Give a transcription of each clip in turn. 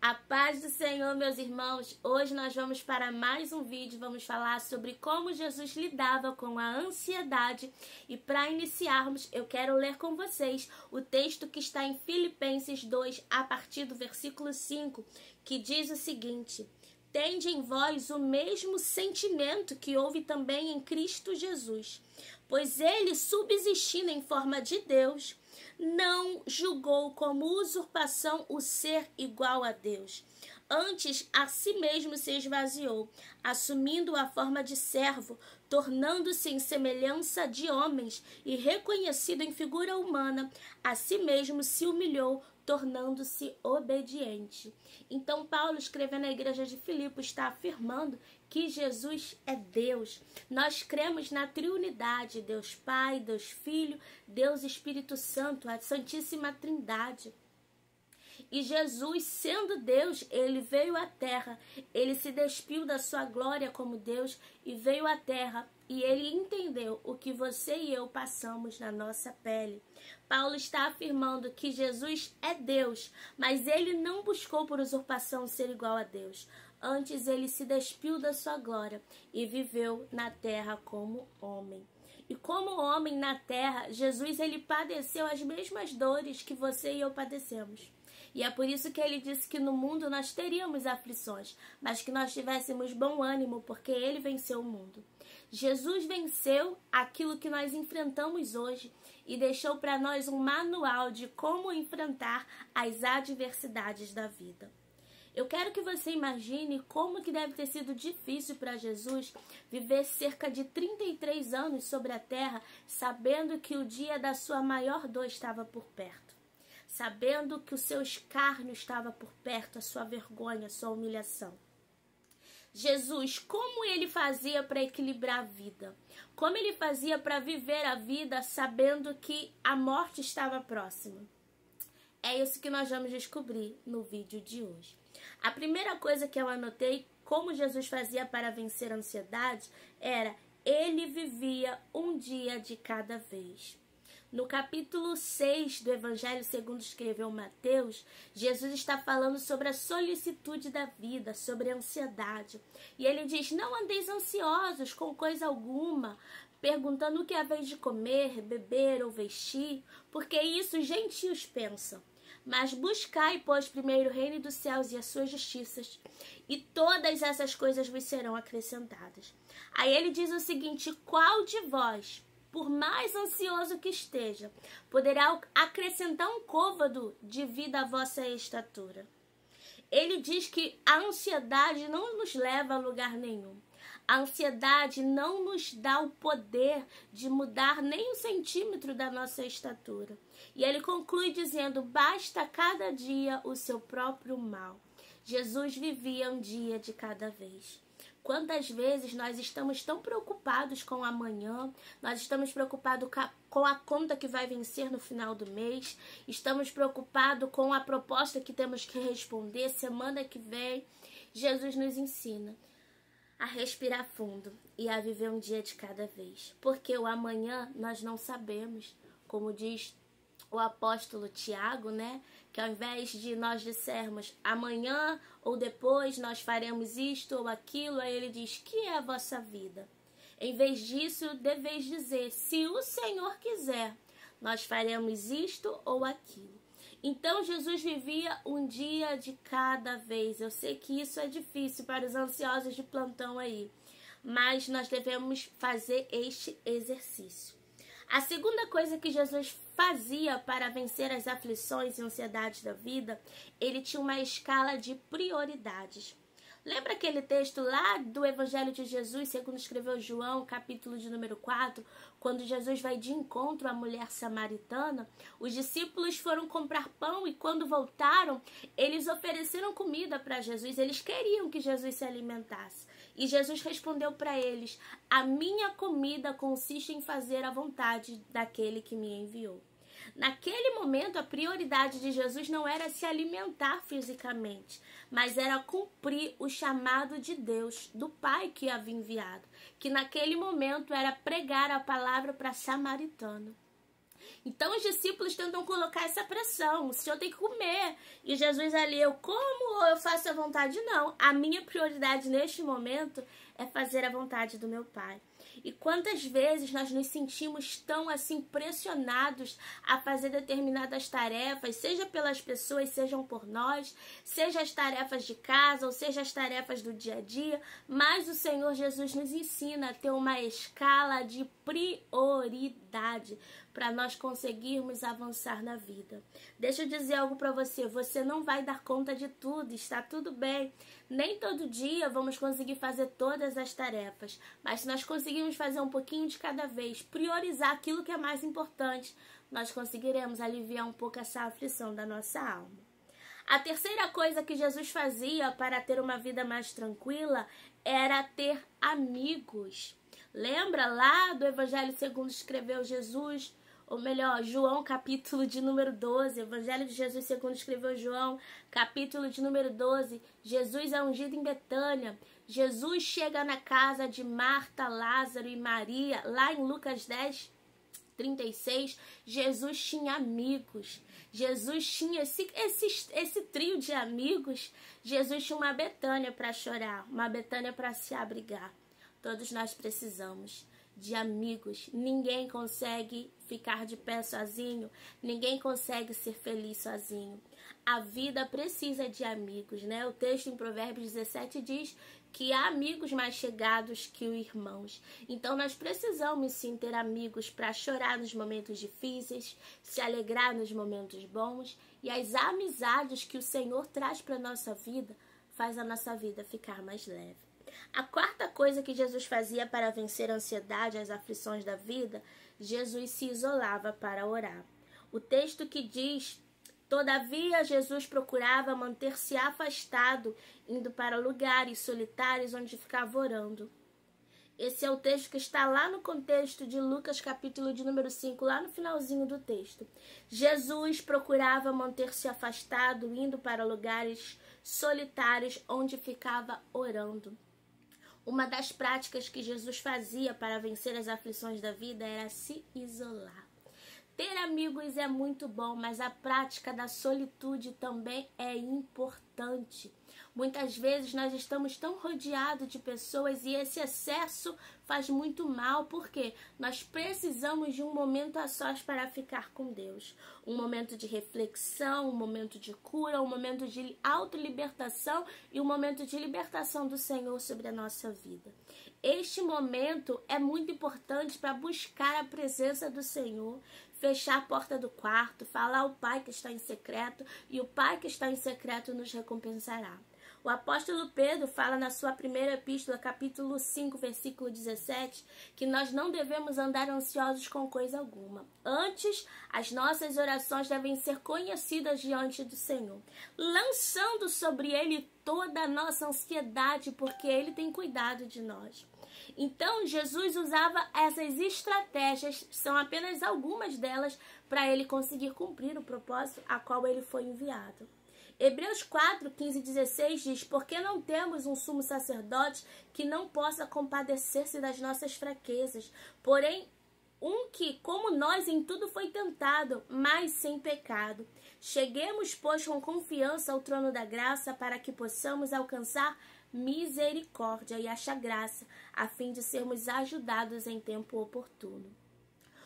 A paz do Senhor, meus irmãos. Hoje nós vamos para mais um vídeo, vamos falar sobre como Jesus lidava com a ansiedade. E para iniciarmos, eu quero ler com vocês o texto que está em Filipenses 2, a partir do versículo 5, que diz o seguinte: Tende em vós o mesmo sentimento que houve também em Cristo Jesus, pois ele, subsistindo em forma de Deus, não julgou como usurpação o ser igual a Deus. Antes, a si mesmo se esvaziou, assumindo a forma de servo, tornando-se em semelhança de homens e reconhecido em figura humana, a si mesmo se humilhou, tornando-se obediente. Então, Paulo, escrevendo à igreja de Filipe, está afirmando que Jesus é Deus. Nós cremos na triunidade, Deus Pai, Deus Filho, Deus Espírito Santo, a Santíssima Trindade. E Jesus, sendo Deus, ele veio à terra, ele se despiu da sua glória como Deus e veio à terra, e ele entendeu o que você e eu passamos na nossa pele. Paulo está afirmando que Jesus é Deus, mas ele não buscou por usurpação ser igual a Deus. Antes ele se despiu da sua glória e viveu na terra como homem. E como homem na terra, Jesus ele padeceu as mesmas dores que você e eu padecemos. E é por isso que ele disse que no mundo nós teríamos aflições, mas que nós tivéssemos bom ânimo, porque ele venceu o mundo. Jesus venceu aquilo que nós enfrentamos hoje e deixou para nós um manual de como enfrentar as adversidades da vida. Eu quero que você imagine como que deve ter sido difícil para Jesus viver cerca de 33 anos sobre a terra, sabendo que o dia da sua maior dor estava por perto. Sabendo que o seu escárnio estava por perto, a sua vergonha, a sua humilhação. Jesus, como ele fazia para equilibrar a vida? Como ele fazia para viver a vida sabendo que a morte estava próxima? É isso que nós vamos descobrir no vídeo de hoje. A primeira coisa que eu anotei, como Jesus fazia para vencer a ansiedade, era ele vivia um dia de cada vez. No capítulo 6 do Evangelho segundo escreveu Mateus, Jesus está falando sobre a solicitude da vida, sobre a ansiedade. E ele diz, não andeis ansiosos com coisa alguma, perguntando o que é a vez de comer, beber ou vestir, porque isso os gentios pensam. Mas buscai, pois, primeiro o reino dos céus e as suas justiças, e todas essas coisas vos serão acrescentadas. Aí ele diz o seguinte, qual de vós, por mais ansioso que esteja, poderá acrescentar um côvado de vida à vossa estatura? Ele diz que a ansiedade não nos leva a lugar nenhum. A ansiedade não nos dá o poder de mudar nem um centímetro da nossa estatura. E ele conclui dizendo, basta cada dia o seu próprio mal. Jesus vivia um dia de cada vez. Quantas vezes nós estamos tão preocupados com o amanhã, nós estamos preocupados com a conta que vai vencer no final do mês, estamos preocupados com a proposta que temos que responder semana que vem. Jesus nos ensina a respirar fundo e a viver um dia de cada vez, porque o amanhã nós não sabemos, como diz o apóstolo Tiago, né? Que ao invés de nós dissermos amanhã ou depois nós faremos isto ou aquilo, aí ele diz, que é a vossa vida? Em vez disso, deveis dizer, se o Senhor quiser, nós faremos isto ou aquilo. Então Jesus vivia um dia de cada vez. Eu sei que isso é difícil para os ansiosos de plantão aí, mas nós devemos fazer este exercício. A segunda coisa que Jesus fazia para vencer as aflições e ansiedades da vida, ele tinha uma escala de prioridades. Lembra aquele texto lá do Evangelho de Jesus, segundo escreveu João, capítulo de número 4, quando Jesus vai de encontro à mulher samaritana? Os discípulos foram comprar pão e quando voltaram, eles ofereceram comida para Jesus, eles queriam que Jesus se alimentasse. E Jesus respondeu para eles, a minha comida consiste em fazer a vontade daquele que me enviou. Naquele momento, a prioridade de Jesus não era se alimentar fisicamente, mas era cumprir o chamado de Deus, do Pai que havia enviado, que naquele momento era pregar a palavra para a samaritana. Então os discípulos tentam colocar essa pressão, o Senhor tem que comer. E Jesus ali, eu como ou eu faço a vontade? Não, a minha prioridade neste momento é fazer a vontade do meu Pai. E quantas vezes nós nos sentimos tão assim pressionados a fazer determinadas tarefas, seja pelas pessoas, sejam por nós, seja as tarefas de casa, ou seja as tarefas do dia a dia, mas o Senhor Jesus nos ensina a ter uma escala de prioridade para nós conseguirmos avançar na vida. Deixa eu dizer algo para você, você não vai dar conta de tudo, está tudo bem. Nem todo dia vamos conseguir fazer todas as tarefas, mas se nós conseguirmos fazer um pouquinho de cada vez, priorizar aquilo que é mais importante, nós conseguiremos aliviar um pouco essa aflição da nossa alma. A terceira coisa que Jesus fazia para ter uma vida mais tranquila era ter amigos. Lembra lá do Evangelho segundo escreveu Jesus? Ou melhor, João, capítulo de número 12, Evangelho de Jesus segundo escreveu João, capítulo de número 12, Jesus é ungido em Betânia. Jesus chega na casa de Marta, Lázaro e Maria, lá em Lucas 10, 36, Jesus tinha amigos. Jesus tinha esse trio de amigos. Jesus tinha uma Betânia para chorar, uma Betânia para se abrigar. Todos nós precisamos de amigos. Ninguém consegue ficar de pé sozinho, ninguém consegue ser feliz sozinho. A vida precisa de amigos, né? O texto em Provérbios 17 diz que há amigos mais chegados que os irmãos. Então nós precisamos sim ter amigos para chorar nos momentos difíceis, se alegrar nos momentos bons, e as amizades que o Senhor traz para a nossa vida faz a nossa vida ficar mais leve. A quarta coisa que Jesus fazia para vencer a ansiedade, as aflições da vida, Jesus se isolava para orar. O texto que diz: todavia Jesus procurava manter-se afastado, indo para lugares solitários onde ficava orando. Esse é o texto que está lá no contexto de Lucas, capítulo de número 5, lá no finalzinho do texto. Jesus procurava manter-se afastado, indo para lugares solitários onde ficava orando. Uma das práticas que Jesus fazia para vencer as aflições da vida era se isolar. Ter amigos é muito bom, mas a prática da solitude também é importante. Muitas vezes nós estamos tão rodeados de pessoas e esse excesso faz muito mal, porque nós precisamos de um momento a sós para ficar com Deus. Um momento de reflexão, um momento de cura, um momento de autolibertação e um momento de libertação do Senhor sobre a nossa vida. Este momento é muito importante para buscar a presença do Senhor, fechar a porta do quarto, falar ao Pai que está em secreto, e o Pai que está em secreto nos recompensará. O apóstolo Pedro fala na sua primeira epístola, capítulo 5, versículo 17, que nós não devemos andar ansiosos com coisa alguma. Antes, as nossas orações devem ser conhecidas diante do Senhor, lançando sobre Ele toda a nossa ansiedade, porque Ele tem cuidado de nós. Então, Jesus usava essas estratégias, são apenas algumas delas, para Ele conseguir cumprir o propósito a qual Ele foi enviado. Hebreus 4, 15 e 16 diz: porque não temos um sumo sacerdote que não possa compadecer-se das nossas fraquezas, porém um que, como nós, em tudo foi tentado, mas sem pecado. Cheguemos, pois, com confiança ao trono da graça, para que possamos alcançar misericórdia e achar graça, a fim de sermos ajudados em tempo oportuno.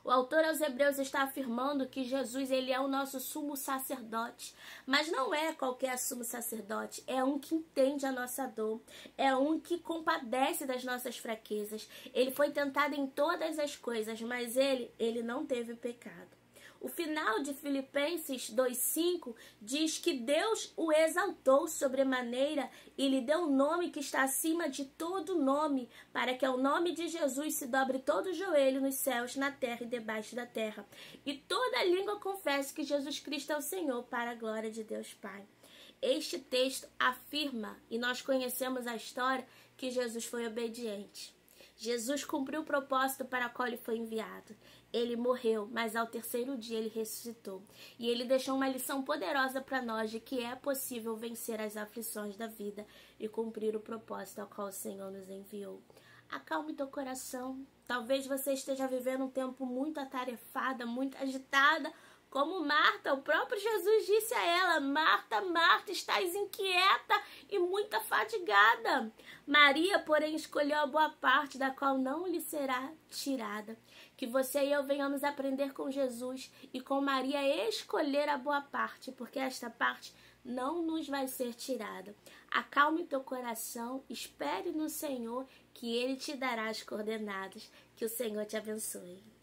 O autor aos Hebreus está afirmando que Jesus, ele é o nosso sumo sacerdote, mas não é qualquer sumo sacerdote, é um que entende a nossa dor, é um que compadece das nossas fraquezas. Ele foi tentado em todas as coisas, mas ele não teve pecado. O final de Filipenses 2,5 diz que Deus o exaltou sobremaneira e lhe deu um nome que está acima de todo nome, para que ao nome de Jesus se dobre todo o joelho nos céus, na terra e debaixo da terra, e toda língua confesse que Jesus Cristo é o Senhor, para a glória de Deus Pai. Este texto afirma, e nós conhecemos a história, que Jesus foi obediente. Jesus cumpriu o propósito para o qual ele foi enviado. Ele morreu, mas ao terceiro dia ele ressuscitou. E ele deixou uma lição poderosa para nós de que é possível vencer as aflições da vida e cumprir o propósito ao qual o Senhor nos enviou. Acalme teu coração, Talvez você esteja vivendo um tempo muito atarefada, muito agitada, como Marta. O próprio Jesus disse a ela: Marta, Marta, estás inquieta e muito afadigada. Maria, porém, escolheu a boa parte, da qual não lhe será tirada. Que você e eu venhamos aprender com Jesus e com Maria escolher a boa parte, porque esta parte não nos vai ser tirada. Acalme teu coração, espere no Senhor, que Ele te dará as coordenadas. Que o Senhor te abençoe.